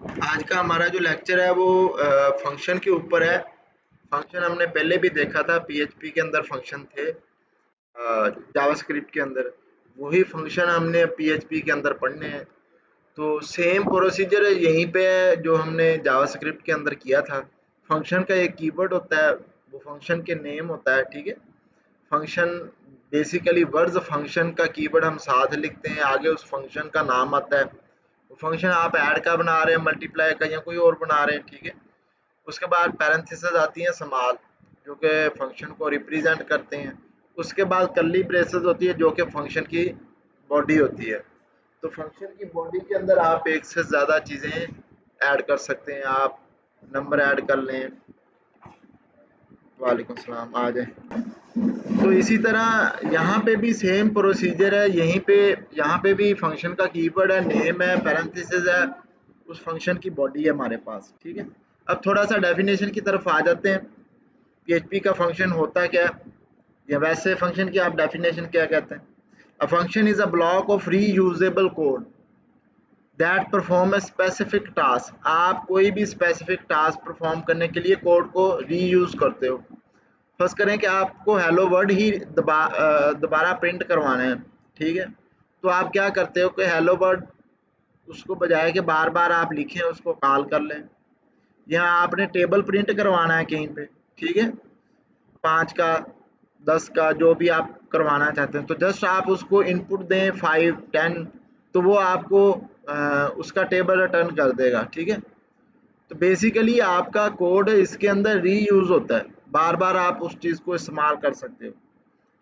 आज का हमारा जो लेक्चर है वो फंक्शन के ऊपर है। फंक्शन हमने पहले भी देखा था, पीएचपी के अंदर फंक्शन थे, जावास्क्रिप्ट के अंदर। वही फंक्शन हमने पीएचपी के अंदर पढ़ने हैं। तो सेम प्रोसीजर यहीं पे है जो हमने जावास्क्रिप्ट के अंदर किया था। फंक्शन का एक कीवर्ड होता है, वो फंक्शन के नेम होता है, ठीक है। फंक्शन बेसिकली वर्ड्स फंक्शन का कीवर्ड हम साथ लिखते हैं, आगे उस फंक्शन का नाम आता है। वो फंक्शन आप ऐड का बना रहे हैं, मल्टीप्लाई का या कोई और बना रहे हैं, ठीक है। उसके बाद पैरेंथेसिस आती हैं स्मॉल, जो कि फंक्शन को रिप्रेजेंट करते हैं। उसके बाद कर्ली ब्रेसेस होती है जो कि फंक्शन की बॉडी होती है। तो फंक्शन की बॉडी के अंदर आप एक से ज़्यादा चीज़ें ऐड कर सकते हैं। आप नंबर ऐड कर लें, वालेकुम सलाम, आ जाए। तो इसी तरह यहाँ पे भी सेम प्रोसीजर है। यहाँ पे भी फंक्शन का कीवर्ड है, नेम है, पैरेंथेसिस है, उस फंक्शन की बॉडी है हमारे पास, ठीक है। अब थोड़ा सा डेफिनेशन की तरफ आ जाते हैं। पीएचपी का फंक्शन होता क्या है, या वैसे फंक्शन की आप डेफिनेशन क्या कहते हैं? A function is a block of reusable code that perform a specific task. आप कोई भी स्पेसिफिक टास्क परफॉर्म करने के लिए कोड को रीयूज करते हो। फर्ज करें कि आपको हेलो वर्ड ही दोबारा प्रिंट करवाना है, ठीक है। तो आप क्या करते हो कि हेलो वर्ड, उसको बजाय के बार बार आप लिखें, उसको कॉल कर लें। या आपने टेबल प्रिंट करवाना है कहीं पे, ठीक है, 5 का, 10 का, जो भी आप करवाना चाहते हैं, तो जस्ट आप उसको इनपुट दें 5, 10, तो वो आपको उसका टेबल रिटर्न कर देगा, ठीक है। तो बेसिकली आपका कोड इसके अंदर रीयूज होता है, बार बार आप उस चीज़ को इस्तेमाल कर सकते हो,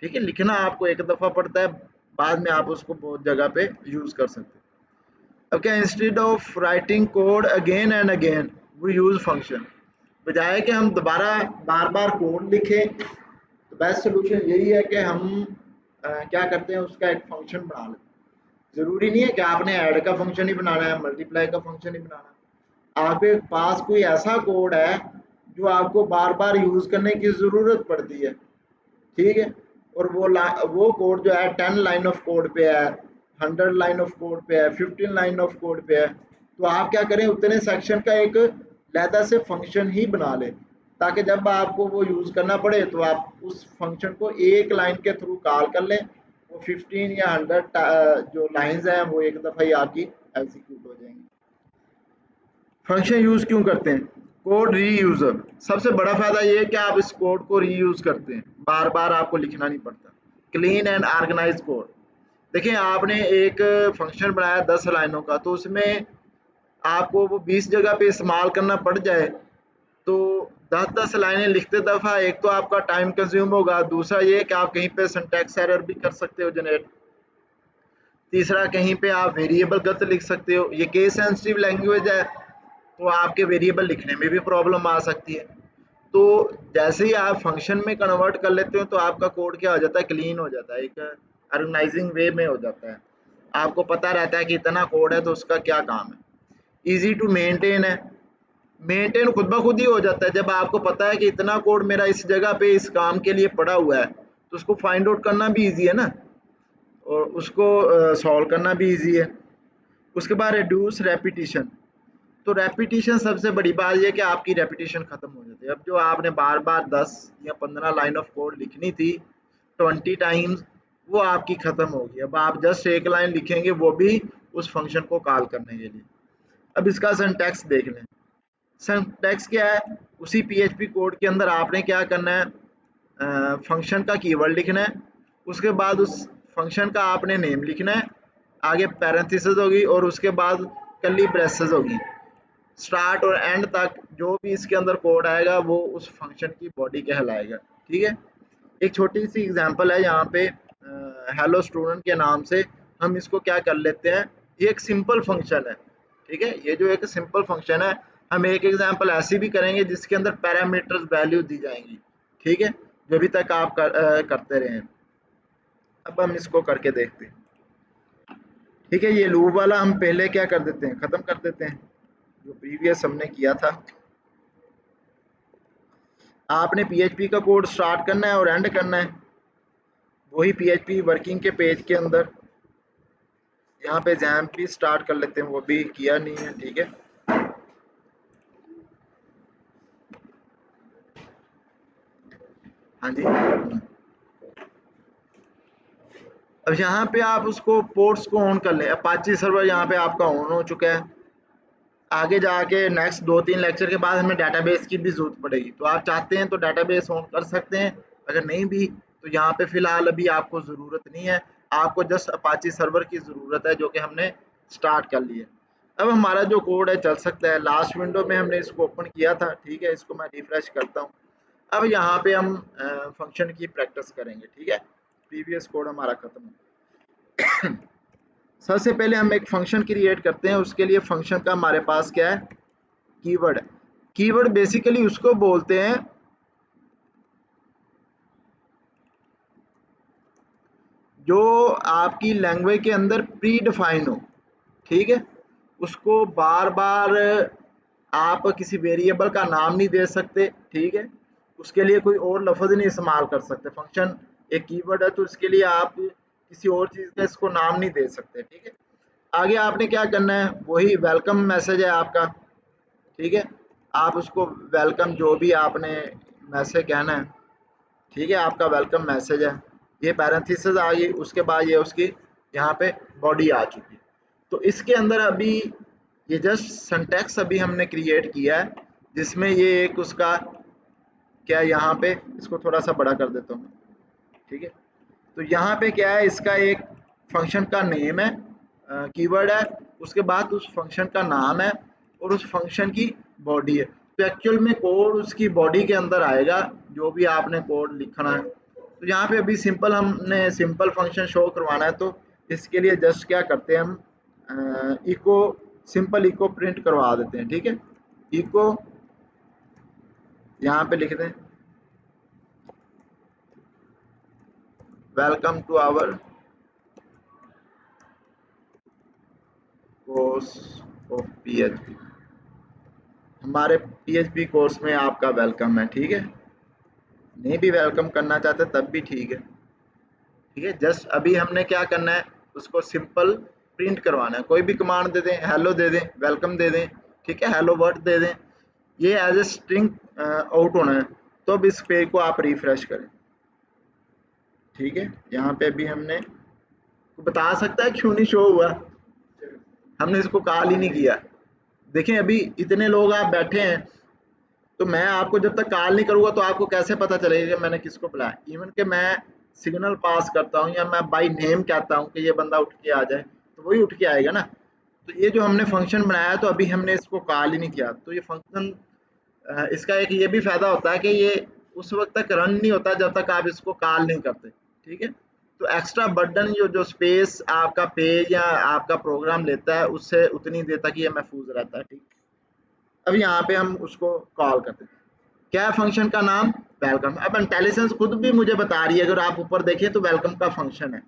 ठीक है। लिखना आपको एक दफ़ा पड़ता है, बाद में आप उसको बहुत जगह पे यूज़ कर सकते हो। अब क्या, instead of writing code again and again we use function. बजाय कि हम दोबारा बार बार कोड लिखें, तो बेस्ट सोल्यूशन यही है कि हम क्या करते हैं, उसका एक फंक्शन बना लें। ज़रूरी नहीं है कि आपने ऐड का फंक्शन ही बनाना है, मल्टीप्लाई का फंक्शन ही बनाना है। आपके पास कोई ऐसा कोड है जो आपको बार बार यूज़ करने की ज़रूरत पड़ती है, ठीक है। और वो कोड जो है 10 लाइन ऑफ कोड पे है, 100 लाइन ऑफ कोड पे है, 15 लाइन ऑफ कोड पे है, तो आप क्या करें, उतने सेक्शन का एक लहदा से फंक्शन ही बना लें, ताकि जब आपको वो यूज़ करना पड़े तो आप उस फंक्शन को एक लाइन के थ्रू कॉल कर लें। वो 15 या 100 जो लाइंस हैं वो एक दफ़ा ही आपकी एग्जीक्यूट हो जाएंगी। फंक्शन यूज़ क्यों करते हैं? कोड रीयूज़र, सबसे बड़ा फ़ायदा ये है कि आप इस कोड को रीयूज़ करते हैं, बार बार आपको लिखना नहीं पड़ता। Clean and organise code. देखिए, आपने एक फंक्शन बनाया 10 लाइनों का, तो उसमें आपको वो 20 जगह पे इस्तेमाल करना पड़ जाए, तो 10-10 लाइनें लिखते दफ़ा एक तो आपका टाइम कंज्यूम होगा, दूसरा ये कि आप कहीं पे सिंटैक्स एरर भी कर सकते हो जनरेट, तीसरा कहीं पे आप वेरिएबल गलत लिख सकते हो। ये केस सेंसिटिव लैंग्वेज है, तो आपके वेरिएबल लिखने में भी प्रॉब्लम आ सकती है। तो जैसे ही आप फंक्शन में कन्वर्ट कर लेते हो, तो आपका कोड क्या हो जाता है, क्लीन हो जाता है, एक ऑर्गेनाइजिंग वे में हो जाता है। आपको पता रहता है कि इतना कोड है तो उसका क्या काम है। ईजी टू मेंटेन है, मेंटेन खुद ब खुद ही हो जाता है। जब आपको पता है कि इतना कोड मेरा इस जगह पे इस काम के लिए पड़ा हुआ है, तो उसको फाइंड आउट करना भी ईजी है ना, और उसको सॉल्व करना भी ईजी है। उसके बाद रिड्यूस रेपिटिशन। तो रेपिटिशन, सबसे बड़ी बात ये है कि आपकी रेपिटिशन खत्म हो जाती है। अब जो आपने बार बार 10 या 15 लाइन ऑफ कोड लिखनी थी 20 टाइम्स, वो आपकी खत्म होगी। अब आप जस्ट एक लाइन लिखेंगे, वो भी उस फंक्शन को कॉल करने के लिए। अब इसका सिंटैक्स देख लें। सिंटैक्स क्या है, उसी पीएचपी कोड के अंदर आपने क्या करना है, फंक्शन का कीवर्ड लिखना है, उसके बाद उस फंक्शन का आपने नेम लिखना है, आगे पैरेंथेसिस होगी और उसके बाद कर्ली ब्रेसेस होगी। स्टार्ट और एंड तक जो भी इसके अंदर कोड आएगा वो उस फंक्शन की बॉडी कहलाएगा, ठीक है। एक छोटी सी एग्जांपल है यहाँ पे, हेलो स्टूडेंट के नाम से हम इसको क्या कर लेते हैं, ये एक सिंपल फंक्शन है, ठीक है। ये जो एक सिंपल फंक्शन है, हम एक एग्जांपल ऐसी भी करेंगे जिसके अंदर पैरामीटर्स वैल्यू दी जाएंगी, ठीक है, जो अभी तक आप करते रहे हैं। अब हम इसको करके देखते हैं, ठीक है। ये लूप वाला हम पहले क्या कर देते हैं, ख़त्म कर देते हैं, जो प्रीवियस हमने किया था। आपने पीएचपी का कोड स्टार्ट करना है और एंड करना है, वही पीएचपी वर्किंग के पेज के अंदर। यहाँ पे जैम्प भी स्टार्ट कर लेते हैं, वो भी किया नहीं है, ठीक है। हाँ जी। अब यहाँ पे आप उसको पोर्ट्स को ऑन कर लें। अपाची सर्वर यहाँ पे आपका ऑन हो चुका है। आगे जाके नेक्स्ट 2-3 लेक्चर के बाद हमें डाटाबेस की भी जरूरत पड़ेगी, तो आप चाहते हैं तो डाटाबेस ऑन कर सकते हैं, अगर नहीं भी तो यहाँ पे फिलहाल अभी आपको ज़रूरत नहीं है। आपको जस्ट अपाची सर्वर की ज़रूरत है, जो कि हमने स्टार्ट कर लिया। अब हमारा जो कोड है चल सकता है। लास्ट विंडो में हमने इसको ओपन किया था, ठीक है। इसको मैं रिफ्रेश करता हूँ। अब यहाँ पे हम फंक्शन की प्रैक्टिस करेंगे, ठीक है। प्रीवियस कोड हमारा खत्म है। सबसे पहले हम एक फंक्शन क्रिएट करते हैं। उसके लिए फंक्शन का हमारे पास क्या है, कीवर्ड। कीवर्ड बेसिकली उसको बोलते हैं जो आपकी लैंग्वेज के अंदर प्री डिफाइन हो, ठीक है। उसको बार बार आप किसी वेरिएबल का नाम नहीं दे सकते, ठीक है। उसके लिए कोई और लफ्ज़ नहीं इस्तेमाल कर सकते। फंक्शन एक कीवर्ड है, तो इसके लिए आप किसी और चीज़ का इसको नाम नहीं दे सकते, ठीक है। आगे आपने क्या करना है, वही वेलकम मैसेज है आपका, ठीक है। आप उसको वेलकम जो भी आपने मैसेज कहना है, ठीक है, आपका वेलकम मैसेज है। ये पैरेंथेसिस आ गई, उसके बाद ये उसकी यहाँ पे बॉडी आ चुकी है। तो इसके अंदर अभी ये जस्ट सिंटैक्स अभी हमने क्रिएट किया है, जिसमें ये एक उसका क्या, यहाँ पे इसको थोड़ा सा बड़ा कर देता हूँ, ठीक है। तो यहाँ पे क्या है, इसका एक फंक्शन का नेम है, कीवर्ड है, उसके बाद उस फंक्शन का नाम है और उस फंक्शन की बॉडी है। तो एक्चुअल में कोड उसकी बॉडी के अंदर आएगा, जो भी आपने कोड लिखना है। तो यहाँ पे अभी सिंपल हमने सिंपल फंक्शन शो करवाना है, तो इसके लिए जस्ट क्या करते हैं हम, इको सिंपल इको प्रिंट करवा देते हैं, ठीक है। इको यहाँ पे लिख दें welcome to our course of PHP. हमारे पीएचपी कोर्स में आपका वेलकम है, ठीक है। नहीं भी वेलकम करना चाहते तब भी ठीक है, ठीक है। जस्ट अभी हमने क्या करना है, उसको सिंपल प्रिंट करवाना है। कोई भी कमांड दे दें, हेलो दे दें, वेलकम दे दें, ठीक है, हेलो वर्ड दे दें। ये एज ए स्ट्रिंग आउट होना है। तो अब इस पेज को आप रिफ्रेश करें, ठीक है। यहाँ पे भी हमने बता सकता है क्यों नहीं शो हुआ, हमने इसको कॉल ही नहीं किया। देखें अभी इतने लोग आप बैठे हैं, तो मैं आपको जब तक कॉल नहीं करूंगा तो आपको कैसे पता चलेगा कि मैंने किसको बुलाया। इवन कि मैं सिग्नल पास करता हूँ या मैं बाय नेम कहता हूँ कि ये बंदा उठ के आ जाए, तो वही उठ के आएगा ना। तो ये जो हमने फंक्शन बनाया, तो अभी हमने इसको कॉल ही नहीं किया। तो ये फंक्शन इसका एक ये भी फायदा होता है कि ये उस वक्त तक रन नहीं होता जब तक आप इसको कॉल नहीं करते, ठीक है। तो एक्स्ट्रा बर्डन जो जो स्पेस आपका पेज या आपका प्रोग्राम लेता है, उससे उतनी देर तक ये महफूज रहता है, ठीक। अब यहाँ पे हम उसको कॉल करते हैं। क्या है फंक्शन का नाम, वेलकम। अब इंटेलिजेंस खुद भी मुझे बता रही है, अगर आप ऊपर देखें तो वेलकम का फंक्शन है।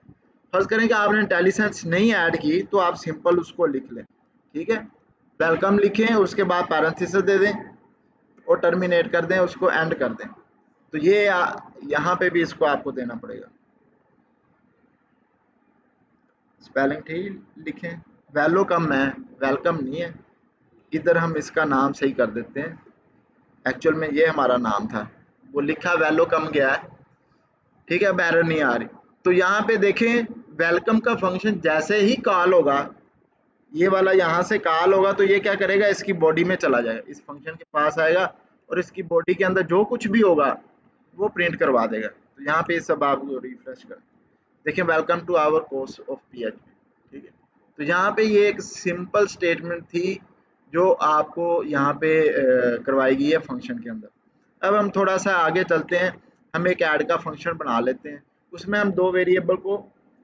फर्ज करें कि आपने इंटेलिजेंस नहीं ऐड की, तो आप सिंपल उसको लिख लें, ठीक है। वेलकम लिखें, उसके बाद पैरेंथेसिस दे दें और टर्मिनेट कर दें, उसको एंड कर दें। तो ये यहाँ पे भी इसको आपको देना पड़ेगा। स्पेलिंग ठीक लिखें, वेलकम है, वेलकम नहीं है। इधर हम इसका नाम सही कर देते हैं। एक्चुअल में ये हमारा नाम था, वो लिखा वेलकम गया है, ठीक है। अब एरर नहीं आ रही। तो यहाँ पे देखें, वेलकम का फंक्शन जैसे ही कॉल होगा, ये वाला यहाँ से कॉल होगा, तो ये क्या करेगा, इसकी बॉडी में चला जाएगा, इस फंक्शन के पास आएगा और इसकी बॉडी के अंदर जो कुछ भी होगा वो प्रिंट करवा देगा। तो यहाँ पे सब आप रिफ्रेश करें, देखिए welcome to our course of PHP, ठीक है। तो यहाँ पे ये एक सिंपल स्टेटमेंट थी जो आपको यहाँ पे करवाई गई है फंक्शन के अंदर। अब हम थोड़ा सा आगे चलते हैं, हम एक ऐड का फंक्शन बना लेते हैं। उसमें हम दो वेरिएबल को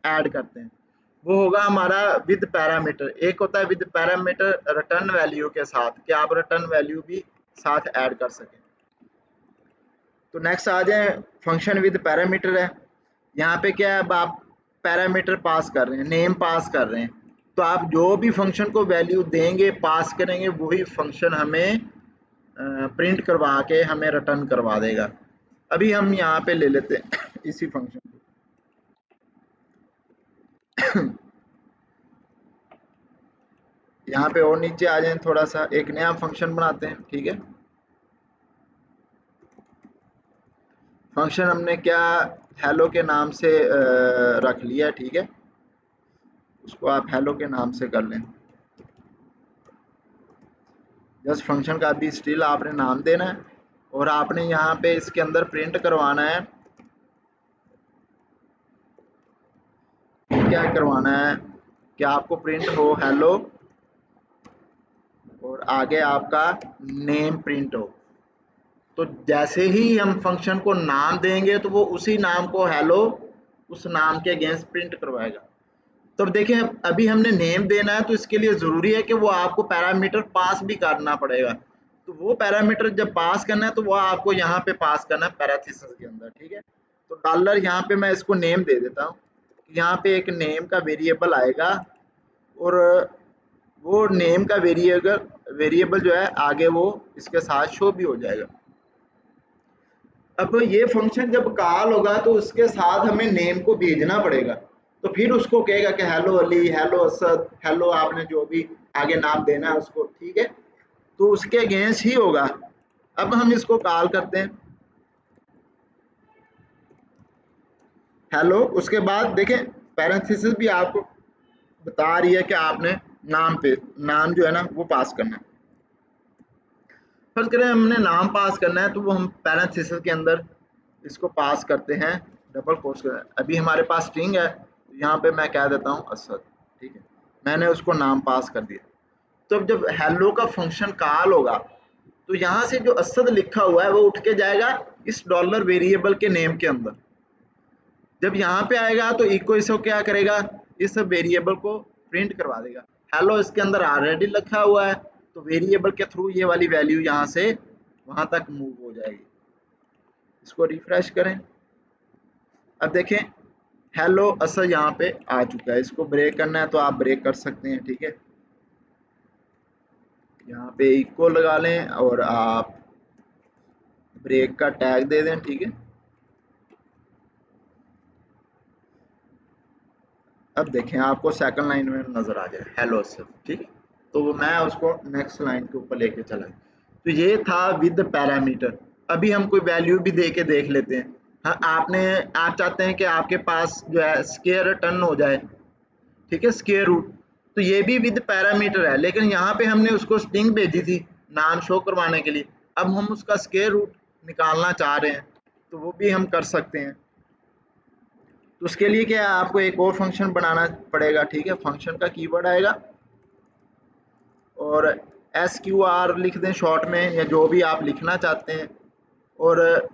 ऐड करते हैं। वो होगा हमारा विद पैरामीटर। एक होता है विद पैरामीटर रिटर्न वैल्यू के साथ, कि आप रिटर्न वैल्यू भी साथ ऐड कर सकें। तो नेक्स्ट आ जाए, फंक्शन विद पैरामीटर है। यहाँ पे क्या है, अब आप पैरामीटर पास कर रहे हैं, नेम पास कर रहे हैं। तो आप जो भी फंक्शन को वैल्यू देंगे, पास करेंगे, वही फंक्शन हमें प्रिंट करवा के हमें रिटर्न करवा देगा। अभी हम यहाँ पे ले लेते हैं इसी फंक्शन को। यहाँ पे और नीचे आ जाए, थोड़ा सा एक नया फंक्शन बनाते हैं, ठीक है। फंक्शन हमने क्या हेलो के नाम से रख लिया, ठीक है, उसको आप हेलो के नाम से कर लें। जस्ट फंक्शन का भी स्टिल आपने नाम देना है और आपने यहाँ पे इसके अंदर प्रिंट करवाना है, क्या करवाना है कि आपको प्रिंट हो हेलो और आगे आपका नेम प्रिंट हो। तो जैसे ही हम फंक्शन को नाम देंगे तो वो उसी नाम को हेलो उस नाम के अगेंस्ट प्रिंट करवाएगा। तो अब देखें, अभी हमने नेम देना है तो इसके लिए ज़रूरी है कि वो आपको पैरामीटर पास भी करना पड़ेगा। तो वो पैरामीटर जब पास करना है तो वो आपको यहाँ पे पास करना है पैरेंथेसिस के अंदर, ठीक है। तो डॉलर यहाँ पे मैं इसको नेम दे देता हूँ, यहाँ पे एक नेम का वेरिएबल आएगा और वो नेम का वेरिएबल जो है आगे वो इसके साथ शो भी हो जाएगा। अब ये फंक्शन जब कॉल होगा तो उसके साथ हमें नेम को भेजना पड़ेगा। तो फिर उसको कहेगा कि hello Ali, hello Asad, hello आपने जो भी आगे नाम देना है उसको, ठीक है। तो उसके अगेंस्ट ही होगा। अब हम इसको कॉल करते हैं हेलो, उसके बाद देखें पैरेंथेसिस भी आपको बता रही है कि आपने नाम जो है ना वो पास करना है। फर्ज करें हमने नाम पास करना है तो वो हम पैरेंथेसिस के अंदर इसको पास करते हैं, डबल कोट्स के। अभी हमारे पास स्ट्रिंग है, यहाँ पे मैं कह देता हूँ असद, ठीक है, मैंने उसको नाम पास कर दिया। तो अब जब हेलो का फंक्शन कॉल होगा तो यहाँ से जो असद लिखा हुआ है वो उठ के जाएगा इस डॉलर वेरिएबल के नेम के अंदर। जब यहाँ पे आएगा तो इको इसको क्या करेगा, इस वेरिएबल को प्रिंट करवा देगा। हेलो इसके अंदर ऑलरेडी लिखा हुआ है तो वेरिएबल के थ्रू ये वाली वैल्यू यहाँ से वहां तक मूव हो जाएगी। इसको रिफ्रेश करें, अब देखें हेलो असर यहाँ पे आ चुका है। इसको ब्रेक करना है तो आप ब्रेक कर सकते हैं, ठीक है। यहाँ पे इको लगा लें और आप ब्रेक का टैग दे दें, ठीक है। अब देखें आपको सेकंड लाइन में नजर आ जाए हेलो सर, ठीक है। तो मैं उसको नेक्स्ट लाइन के ऊपर लेके चला। तो ये था विद पैरामीटर। अभी हम कोई वैल्यू भी दे के देख लेते हैं। हाँ, आप चाहते हैं कि आपके पास जो है स्केयर टर्न हो जाए, ठीक है, स्केयर रूट। तो ये भी विद पैरामीटर है, लेकिन यहाँ पे हमने उसको स्ट्रिंग भेजी थी नाम शो करवाने के लिए। अब हम उसका स्केयर रूट निकालना चाह रहे हैं तो वो भी हम कर सकते हैं। तो उसके लिए क्या है, आपको एक और फंक्शन बनाना पड़ेगा, ठीक है। फंक्शन का कीवर्ड आएगा और SQR लिख दें शॉर्ट में, या जो भी आप लिखना चाहते हैं, और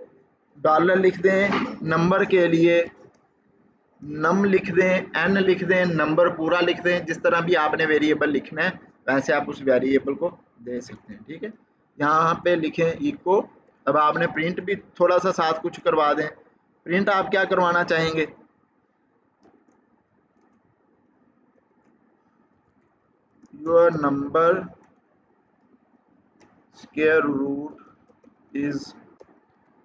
डॉलर लिख दें नंबर के लिए, नम लिख दें, एन लिख दें, नंबर पूरा लिख दें। जिस तरह भी आपने वेरिएबल लिखना है वैसे आप उस वेरिएबल को दे सकते हैं, ठीक है। यहाँ पे लिखें इको। अब आपने प्रिंट भी थोड़ा सा साथ कुछ करवा दें। प्रिंट आप क्या करवाना चाहेंगे, your number square root is.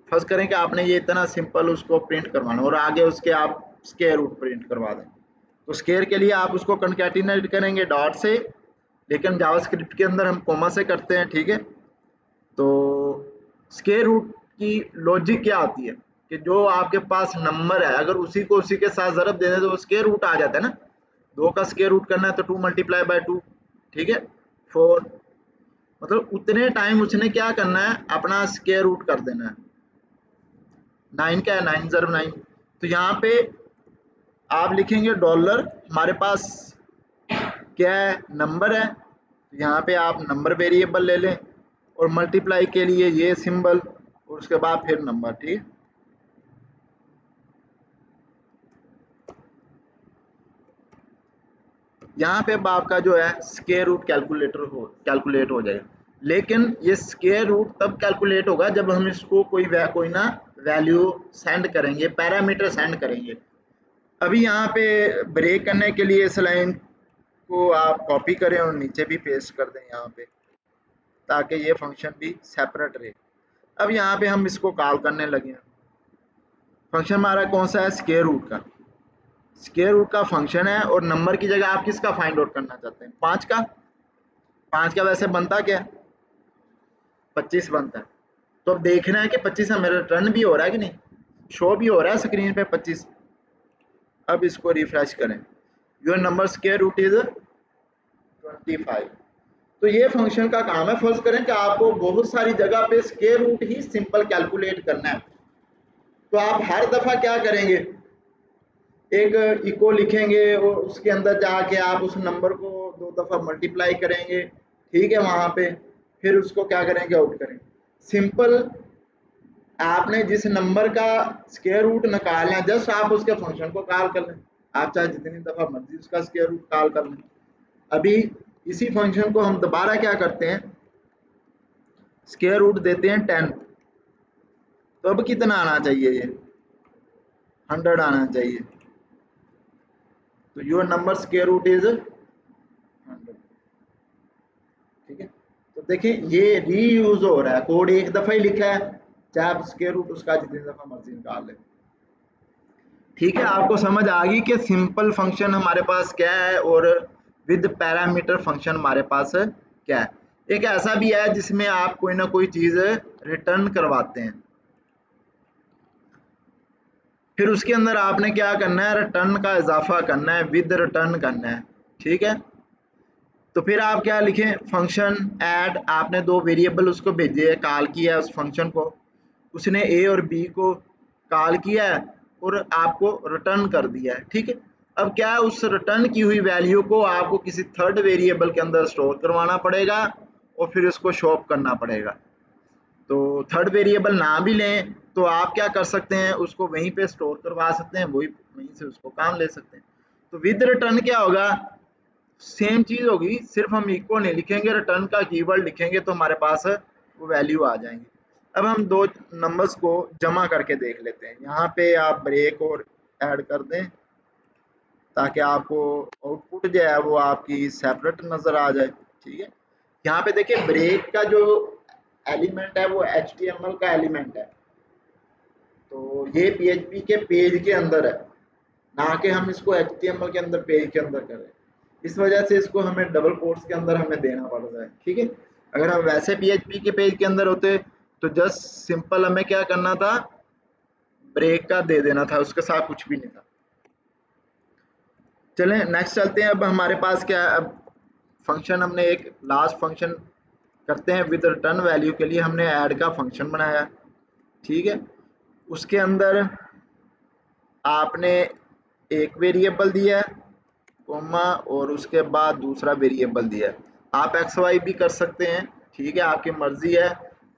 First करें कि आपने ये इतना सिंपल उसको प्रिंट करवाना और आगे उसके आप स्क्वायर रूट प्रिंट करवा दें। तो स्क्वायर के लिए आप उसको कंकैटिनेट करेंगे डॉट से, लेकिन जावास्क्रिप्ट के अंदर हम कोमा से करते हैं, ठीक है। तो स्क्वायर रूट की लॉजिक क्या आती है कि जो आपके पास नंबर है अगर उसी को उसी के साथ ज़रब दे दें तो स्क्वायर रूट आ जाता है ना। 2 का स्क्वायर रूट करना है तो 2 मल्टीप्लाई बाय 2, ठीक है, 4। मतलब उतने टाइम उसने क्या करना है, अपना स्क्वायर रूट कर देना है। 9 क्या है, 9 ज़रब 9। तो यहाँ पे आप लिखेंगे डॉलर, हमारे पास क्या है, नंबर है। तो यहाँ पे आप नंबर वेरिएबल ले लें और मल्टीप्लाई के लिए ये सिंबल और उसके बाद फिर नंबर, ठीक है। यहाँ पे अब आपका जो है स्क्वायर रूट कैलकुलेट हो जाएगा। लेकिन ये स्क्वायर रूट तब कैलकुलेट होगा जब हम इसको कोई ना वैल्यू सेंड करेंगे, पैरामीटर सेंड करेंगे। अभी यहाँ पे ब्रेक करने के लिए इस लाइन को आप कॉपी करें और नीचे भी पेस्ट कर दें यहाँ पे, ताकि ये फंक्शन भी सेपरेट रहे। अब यहाँ पे हम इसको कॉल करने लगे हैं। फंक्शन हमारा कौन सा है, स्क्वायर रूट का। स्क्वायर रूट का फंक्शन है और नंबर की जगह आप किसका फाइंड आउट करना चाहते हैं, 5 का। 5 का वैसे बनता क्या है, 25 बनता है। तो अब देखना है कि 25 हमें रिटर्न भी हो रहा है कि नहीं। शो भी हो रहा है स्क्रीन पे 25। अब इसको रिफ्रेश करें, your number square root is 25। तो ये फंक्शन का काम है। फर्ज करें कि आपको बहुत सारी जगह पे स्क्वायर रूट ही सिंपल कैलकुलेट करना है, तो आप हर दफा क्या करेंगे, एक इको लिखेंगे और उसके अंदर जाके आप उस नंबर को 2 दफा मल्टीप्लाई करेंगे, ठीक है, वहां पे फिर उसको क्या करेंगे, आउट करेंगे। सिंपल आपने जिस नंबर का स्क्वायर रूट निकालना है, जस्ट आप उसके फंक्शन को कॉल कर लें, आप चाहे जितनी दफा मर्जी उसका स्क्वायर रूट कॉल कर लें। अभी इसी फंक्शन को हम दोबारा क्या करते हैं, स्क्वायर रूट देते हैं 10। तो अब कितना आना चाहिए, ये 100 आना चाहिए। तो your number square root is 100, ठीक है। तो देखिए ये रीयूज हो रहा है, कोड एक दफा ही लिखा है, चाहे आप स्क्वायर रूट उसका जितनी दफा मर्जी निकाल लें। ठीक है, आपको समझ आ गई कि सिंपल फंक्शन हमारे पास क्या है और विद पैरामीटर फंक्शन हमारे पास क्या है। एक ऐसा भी है जिसमें आप कोई ना कोई चीज रिटर्न करवाते हैं, फिर उसके अंदर आपने क्या करना है, रिटर्न का इजाफा करना है, विद रिटर्न करना है, ठीक है। तो फिर आप क्या लिखें, फंक्शन ऐड, आपने 2 वेरिएबल उसको भेजे है, कॉल किया है उस फंक्शन को, उसने ए और बी को कॉल किया है और आपको रिटर्न कर दिया है, ठीक है। अब क्या है, उस रिटर्न की हुई वैल्यू को आपको किसी थर्ड वेरिएबल के अंदर स्टोर करवाना पड़ेगा और फिर उसको शो अप करना पड़ेगा। तो थर्ड वेरिएबल ना भी लें तो आप क्या कर सकते हैं, उसको वहीं पे स्टोर करवा सकते हैं, वहीं से उसको काम ले सकते हैं। तो विद रिटर्न क्या होगा, सेम चीज होगी, सिर्फ हम इक्वल नहीं लिखेंगे, रिटर्न का कीवर्ड लिखेंगे तो हमारे पास वो वैल्यू आ जाएंगी। अब हम 2 नंबर्स को जमा करके देख लेते हैं। यहाँ पे आप ब्रेक और ऐड कर दें ताकि आपको आउटपुट जो है वो आपकी सेपरेट नजर आ जाए, ठीक है। यहाँ पे देखिए ब्रेक का जो एलिमेंट है वो HTML का एलिमेंट है, तो ये PHP के पेज के अंदर है, ना कि हम इसको HTML के अंदर पेज के अंदर करें। इस वजह से इसको हमें डबल कोट्स के अंदर हमें देना पड़ रहा है, ठीक है। अगर हम वैसे PHP के पेज के अंदर होते तो जस्ट सिंपल हमें क्या करना था, ब्रेक का दे देना था, उसके साथ कुछ भी नहीं था। चलें नेक्स्ट चलते हैं। अब हमारे पास क्या है, अब फंक्शन हमने एक लास्ट फंक्शन करते हैं विद रिटर्न वैल्यू के लिए, हमने ऐड का फंक्शन बनाया, ठीक है। उसके अंदर आपने एक वेरिएबल दिया है कोमा और उसके बाद दूसरा वेरिएबल दिया है, आप एक्स वाई भी कर सकते हैं, ठीक है, आपकी मर्जी है।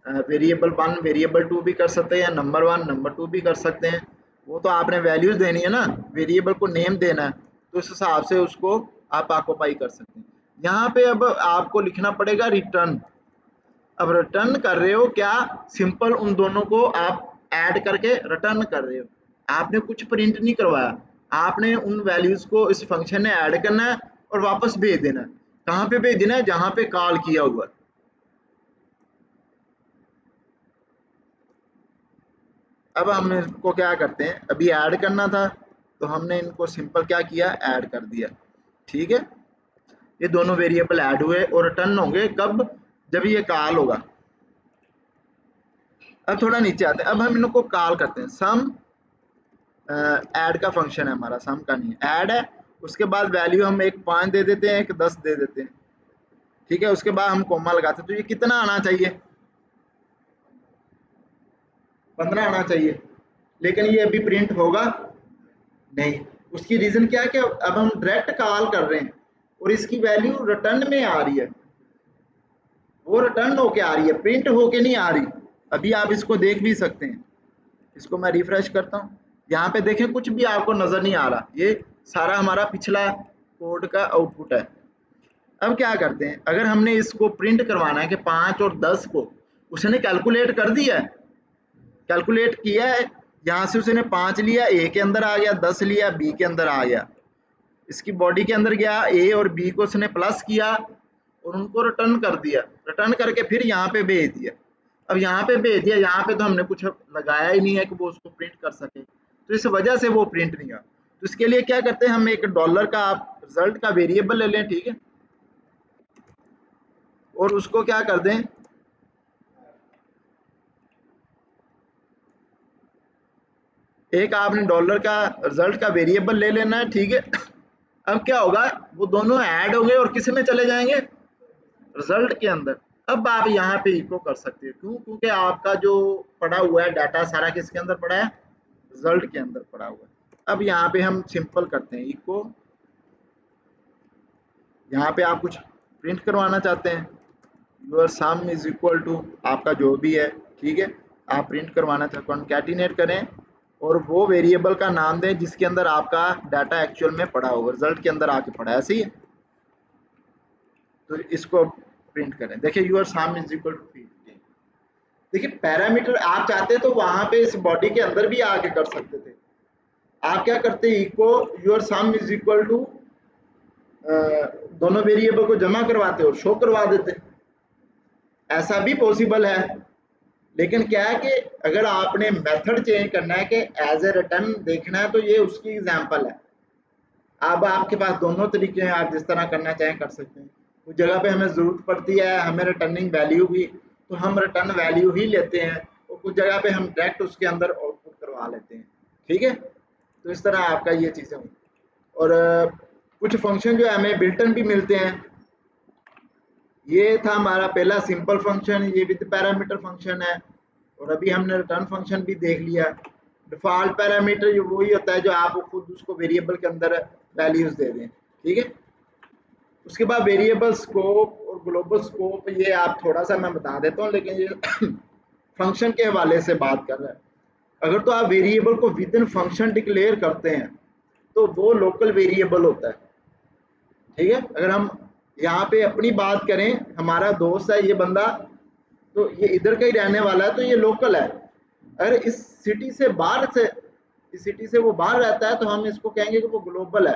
वेरिएबल 1 वेरिएबल 2 भी कर सकते हैं, नंबर 1 नंबर 2 भी कर सकते हैं। वो तो आपने वैल्यूज देनी है ना, वेरिएबल को नेम देना है, तो उस हिसाब से उसको आप ऑक्युपाई कर सकते हैं। यहाँ पे अब आपको लिखना पड़ेगा रिटर्न। अब रिटर्न कर रहे हो क्या, सिंपल उन दोनों को आप ऐड करके रिटर्न कर रहे हो, आपने कुछ प्रिंट नहीं करवाया, आपने उन वैल्यूज को इस फंक्शन में ऐड करना है और वापस भेज देना है। कहाँ पे भेज देना है, जहां पे कॉल किया हुआ। अब हम इनको क्या करते हैं, अभी ऐड करना था तो हमने इनको सिंपल क्या किया, ऐड कर दिया, ठीक है। ये दोनों वेरिएबल ऐड हुए और रिटर्न होंगे कब, जब ये कॉल होगा। अब थोड़ा नीचे आते हैं, अब हम इनको कॉल करते हैं, सम ऐड का फंक्शन है हमारा, सम का नहीं है, ऐड है। उसके बाद वैल्यू हम एक 5 दे देते हैं, एक 10 दे देते हैं, ठीक है। उसके बाद हम कोमा लगाते हैं, तो ये कितना आना चाहिए, 15 आना चाहिए, लेकिन ये अभी प्रिंट होगा नहीं। उसकी रीजन क्या है कि अब हम डायरेक्ट कॉल कर रहे हैं और इसकी वैल्यू रिटर्न में आ रही है, वो रिटर्न होके आ रही है, प्रिंट होके नहीं आ रही। अभी आप इसको देख भी सकते हैं, इसको मैं रिफ्रेश करता हूँ, यहाँ पे देखें कुछ भी आपको नजर नहीं आ रहा, ये सारा हमारा पिछला कोड का आउटपुट है। अब क्या करते हैं, अगर हमने इसको प्रिंट करवाना है कि 5 और 10 को उसने कैलकुलेट कर दिया है, कैलकुलेट किया है, यहाँ से उसने 5 लिया, ए के अंदर आ गया, 10 लिया, बी के अंदर आ गया, इसकी बॉडी के अंदर गया, ए और बी को उसने प्लस किया और उनको रिटर्न कर दिया, रिटर्न करके फिर यहाँ पे भेज दिया। अब यहाँ पे भेज दिया, यहाँ पे तो हमने कुछ लगाया ही नहीं है कि वो उसको प्रिंट कर सके, तो इस वजह से वो प्रिंट नहीं हुआ। तो इसके लिए क्या करते हैं, हम एक डॉलर का आप रिजल्ट का वेरिएबल ले लें, ठीक है, और उसको क्या कर दें, एक आपने डॉलर का रिजल्ट का वेरिएबल ले लेना है, ठीक है। अब क्या होगा, वो दोनों ऐड होंगे और किस में चले जाएंगे, रिजल्ट के अंदर। अब आप यहाँ पे इको कर सकते हो, क्यों, क्योंकि आपका जो पड़ा हुआ है डाटा सारा किसके अंदर पड़ा है, रिजल्ट के अंदर पड़ा हुआ है। अब यहाँ पे हम सिंपल करते हैं इको, यहाँ पे आप कुछ प्रिंट करवाना चाहते हैं, your sum is equal to आपका जो भी है, ठीक है, आप प्रिंट करवाना चाहते हैं, कॉन्कैटिनेट करें और वो वेरिएबल का नाम दें जिसके अंदर आपका डाटा एक्चुअल में पड़ा होगा, रिजल्ट के अंदर आके पड़ा है, ऐसे ही है। तो इसको प्रिंट करें, देखिए your sum is equal to 15। देखिए पैरामीटर आप चाहते तो वहां पे इस बॉडी के अंदर भी आके कर सकते थे, आप क्या करते, echo your sum is equal to दोनों वेरिएबल को जमा करवाते और शो करवा देते, ऐसा भी पॉसिबल है। लेकिन क्या है कि अगर आपने मेथड चेंज करना है कि एज ए रिटर्न देखना है, तो ये उसकी एग्जांपल है। अब आपके पास दोनों तरीके हैं, आप जिस तरह करना चाहें कर सकते हैं। कुछ जगह पे हमें ज़रूरत पड़ती है हमें रिटर्निंग वैल्यू की, तो हम रिटर्न वैल्यू ही लेते हैं, और कुछ जगह पे हम डायरेक्ट उसके अंदर आउटपुट करवा लेते हैं, ठीक है। तो इस तरह आपका ये चीज़ें हुई। और कुछ फंक्शन जो है हमें बिल्टन भी मिलते हैं। ये था हमारा पहला सिंपल फंक्शन, ये विद पैरामीटर फंक्शन है। और अभी हमने रिटर्न फंक्शन भी देख लिया। डिफॉल्ट पैरामीटर वही होता है जो आप खुद उसको वेरिएबल के अंदर वैल्यूज दे दें, ठीक है। उसके बाद वेरिएबल स्कोप और ग्लोबल स्कोप, ये आप थोड़ा सा मैं बता देता हूँ, लेकिन ये फंक्शन के हवाले से बात कर रहा है। अगर तो आप वेरिएबल को विद इन फंक्शन डिक्लेयर करते हैं तो वो लोकल वेरिएबल होता है, ठीक है। अगर हम यहाँ पे अपनी बात करें, हमारा दोस्त है ये बंदा, तो ये इधर का ही रहने वाला है, तो ये लोकल है। अगर इस सिटी से बाहर से, इस सिटी से वो बाहर रहता है, तो हम इसको कहेंगे कि वो ग्लोबल है।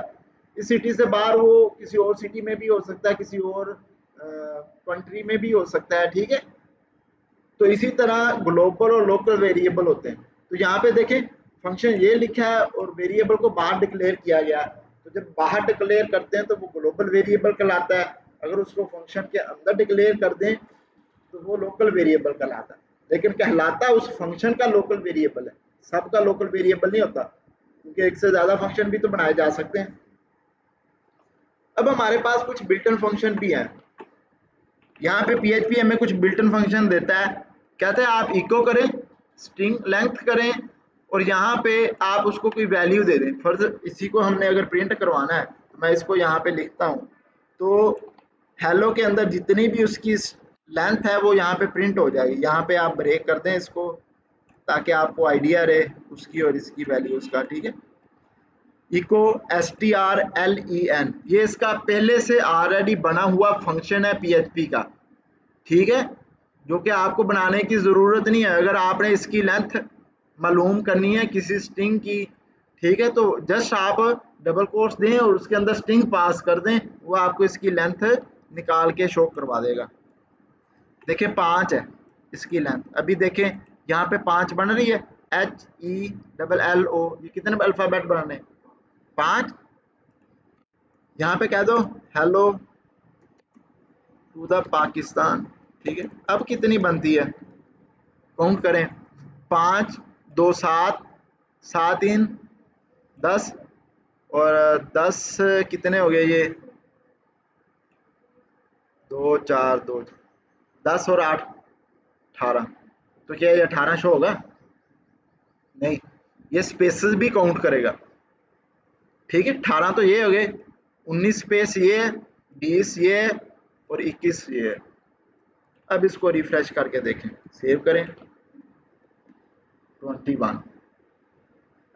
इस सिटी से बाहर वो किसी और सिटी में भी हो सकता है, किसी और कंट्री में भी हो सकता है, ठीक है। तो इसी तरह ग्लोबल और लोकल वेरिएबल होते हैं। तो यहाँ पे देखें फंक्शन ये लिखा है और वेरिएबल को बाहर डिक्लेयर किया गया। तो जब बाहर डिक्लेयर करते हैं तो वो ग्लोबल वेरिएबल कहलाता है, अगर उसको फंक्शन के अंदर डिक्लेयर कर दें तो वो लोकल वेरिएबल कहलाता है। लेकिन कहलाता उस फंक्शन का लोकल वेरिएबल है, सबका लोकल वेरिएबल नहीं होता, क्योंकि एक से ज्यादा फंक्शन भी तो बनाए जा सकते हैं। अब हमारे पास कुछ बिल्ट इन फंक्शन भी हैं। यहाँ पे PHP हमें कुछ बिल्ट इन फंक्शन देता है, कहते हैं आप इको करें, स्ट्रिंग लेंथ करें, और यहाँ पे आप उसको कोई वैल्यू दे दें। फर्ज इसी को हमने अगर प्रिंट करवाना है तो मैं इसको यहाँ पे लिखता हूँ, तो हेलो के अंदर जितनी भी उसकी लेंथ है वो यहाँ पे प्रिंट हो जाएगी। यहाँ पे आप ब्रेक कर दें इसको, ताकि आपको आइडिया रहे उसकी और इसकी वैल्यूज का, ठीक है। इको strlen, ये इसका पहले से ऑलरेडी बना हुआ फंक्शन है PHP का, ठीक है, जो कि आपको बनाने की ज़रूरत नहीं है। अगर आपने इसकी लेंथ मालूम करनी है किसी स्ट्रिंग की, ठीक है, तो जस्ट आप डबल कोट्स दें और उसके अंदर स्ट्रिंग पास कर दें, वो आपको इसकी लेंथ निकाल के शो करवा देगा। देखिए 5 है इसकी लेंथ। अभी देखें यहाँ पे 5 बन रही है, HELLO, ये कितने अल्फ़ाबेट बनाने, 5। यहाँ पे कह दो हेलो टू द पाकिस्तान, ठीक है। अब कितनी बनती है, काउंट करें, 5 2 7, 7 3 10, और 10 कितने हो गए ये, 2 4 2, 10 और 8 18। तो क्या ये 18 शो होगा, नहीं, ये स्पेसेस भी काउंट करेगा, ठीक है। 18 तो ये हो गए, 19 स्पेस ये है, 20 ये है, और 21 ये है। अब इसको रिफ्रेश करके देखें, सेव करें, 21।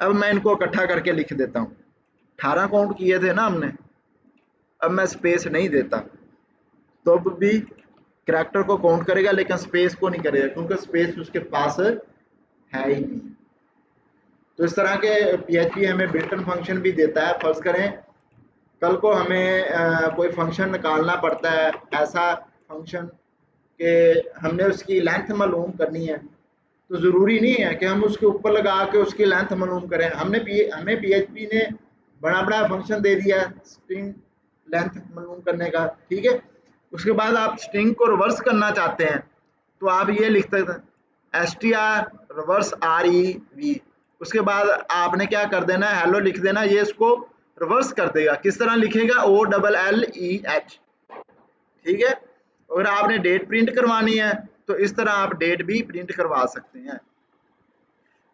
अब मैं इनको इकट्ठा करके लिख देता हूँ, 18 काउंट किए थे ना हमने। अब मैं स्पेस नहीं देता तो अब भी करैक्टर को काउंट करेगा, लेकिन स्पेस को नहीं करेगा, क्योंकि स्पेस उसके पास है ही नहीं। तो इस तरह के PHP हमें बिल्ट इन फंक्शन भी देता है। फर्ज करें कल को हमें कोई फंक्शन निकालना पड़ता है, ऐसा फंक्शन कि हमने उसकी लेंथ मालूम करनी है, तो ज़रूरी नहीं है कि हम उसके ऊपर लगा के उसकी लेंथ मालूम करें। हमें PHP ने बड़ा बड़ा फंक्शन दे दिया है स्ट्रिंग लेंथ मालूम करने का, ठीक है। उसके बाद आप स्ट्रिंग को रिवर्स करना चाहते हैं, तो आप ये लिख सकते हैं str reverse rev, उसके बाद आपने क्या कर देना है, हेलो लिख देना, ये इसको रिवर्स कर देगा। किस तरह लिखेगा, OLLEH, ठीक है। अगर आपने डेट प्रिंट करवानी है तो इस तरह आप डेट भी प्रिंट करवा सकते हैं।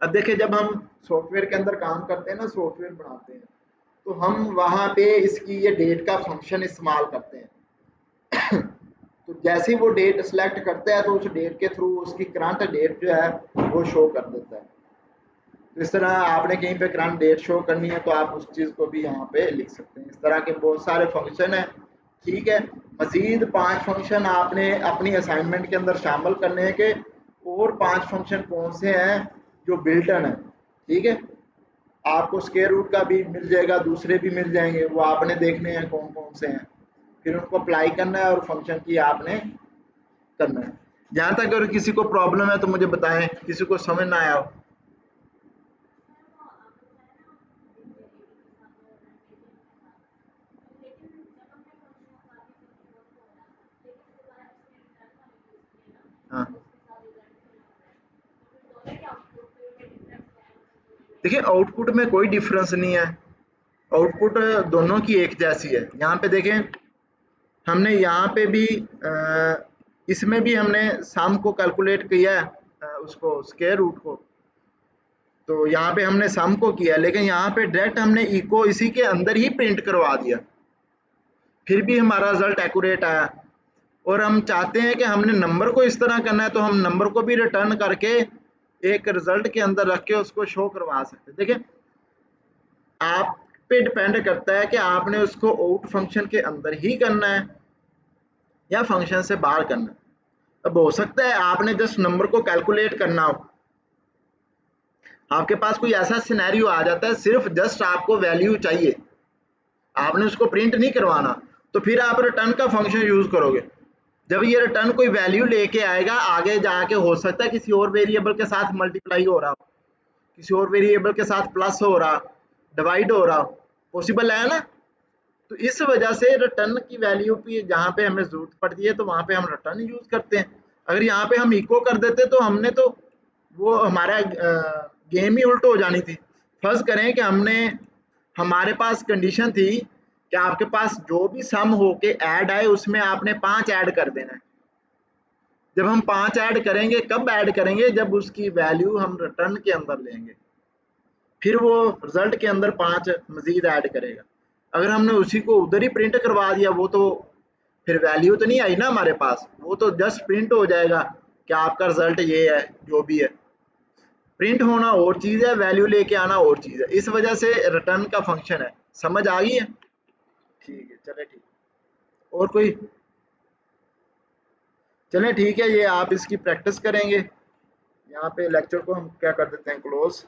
अब देखिए, जब हम सॉफ्टवेयर के अंदर काम करते हैं ना, सॉफ्टवेयर बनाते हैं, तो हम वहां पे इसकी ये डेट का फंक्शन इस्तेमाल करते हैं। तो जैसे ही वो डेट सेलेक्ट करता है तो उस डेट के थ्रू उसकी करंट डेट जो है वो शो कर देता है। तो इस तरह आपने कहीं पे करंट डेट शो करनी है तो आप उस चीज़ को भी यहाँ पे लिख सकते हैं। इस तरह के बहुत सारे फंक्शन हैं, ठीक है। मजीद 5 फंक्शन आपने अपनी असाइनमेंट के अंदर शामिल करने हैं कि और 5 फंक्शन कौन से हैं जो बिल्ट इन है, ठीक है। आपको स्क्वायर रूट का भी मिल जाएगा, दूसरे भी मिल जाएंगे, वो आपने देखने हैं कौन कौन से हैं, फिर उनको अप्लाई करना है और फंक्शन की आपने करना है। जहाँ तक अगर किसी को प्रॉब्लम है तो मुझे बताएं, किसी को समझ ना आया हो। हाँ, देखिए आउटपुट में कोई डिफरेंस नहीं है, आउटपुट दोनों की एक जैसी है। यहाँ पे देखें, हमने यहाँ पे भी इसमें भी हमने सम को कैलकुलेट किया है, उसको स्क्वायर रूट को, तो यहाँ पे हमने सम को किया, लेकिन यहाँ पे डायरेक्ट हमने इको इसी के अंदर ही प्रिंट करवा दिया, फिर भी हमारा रिजल्ट एक्यूरेट आया। और हम चाहते हैं कि हमने नंबर को इस तरह करना है तो हम नंबर को भी रिटर्न करके एक रिजल्ट के अंदर रख के उसको शो करवा सकते हैं। देखिए, आप पे डिपेंड करता है कि आपने उसको आउट फंक्शन के अंदर ही करना है या फंक्शन से बाहर करना है। अब हो सकता है आपने जस्ट नंबर को कैलकुलेट करना हो, आपके पास कोई ऐसा सिनेरियो आ जाता है सिर्फ जस्ट आपको वैल्यू चाहिए, आपने उसको प्रिंट नहीं करवाना, तो फिर आप रिटर्न का फंक्शन यूज करोगे। जब ये रिटर्न कोई वैल्यू लेके आएगा, आगे जाके हो सकता है किसी और वेरिएबल के साथ मल्टीप्लाई हो रहा, किसी और वेरिएबल के साथ प्लस हो रहा, डिवाइड हो रहा, पॉसिबल है ना। तो इस वजह से रिटर्न की वैल्यू की जहाँ पे हमें जरूरत पड़ती है तो वहां पे हम रिटर्न यूज करते हैं। अगर यहाँ पे हम इको कर देते तो हमने तो वो हमारा गेम ही उल्ट हो जानी थी। फर्ज करें कि हमने, हमारे पास कंडीशन थी कि आपके पास जो भी सम होके ऐड आए उसमें आपने 5 ऐड कर देना है। जब हम 5 ऐड करेंगे, कब ऐड करेंगे, जब उसकी वैल्यू हम रिटर्न के अंदर लेंगे, फिर वो रिजल्ट के अंदर 5 मजीद ऐड करेगा। अगर हमने उसी को उधर ही प्रिंट करवा दिया, वो तो फिर वैल्यू तो नहीं आई ना हमारे पास, वो तो जस्ट प्रिंट हो जाएगा कि आपका रिजल्ट ये है जो भी है। प्रिंट होना और चीज़ है, वैल्यू लेके आना और चीज़ है, इस वजह से रिटर्न का फंक्शन है। समझ आ गई है? ठीक है, चले ठीक, और कोई? चले ठीक है, ये आप इसकी प्रैक्टिस करेंगे। यहाँ पे लेक्चर को हम क्या कर देते हैं, क्लोज।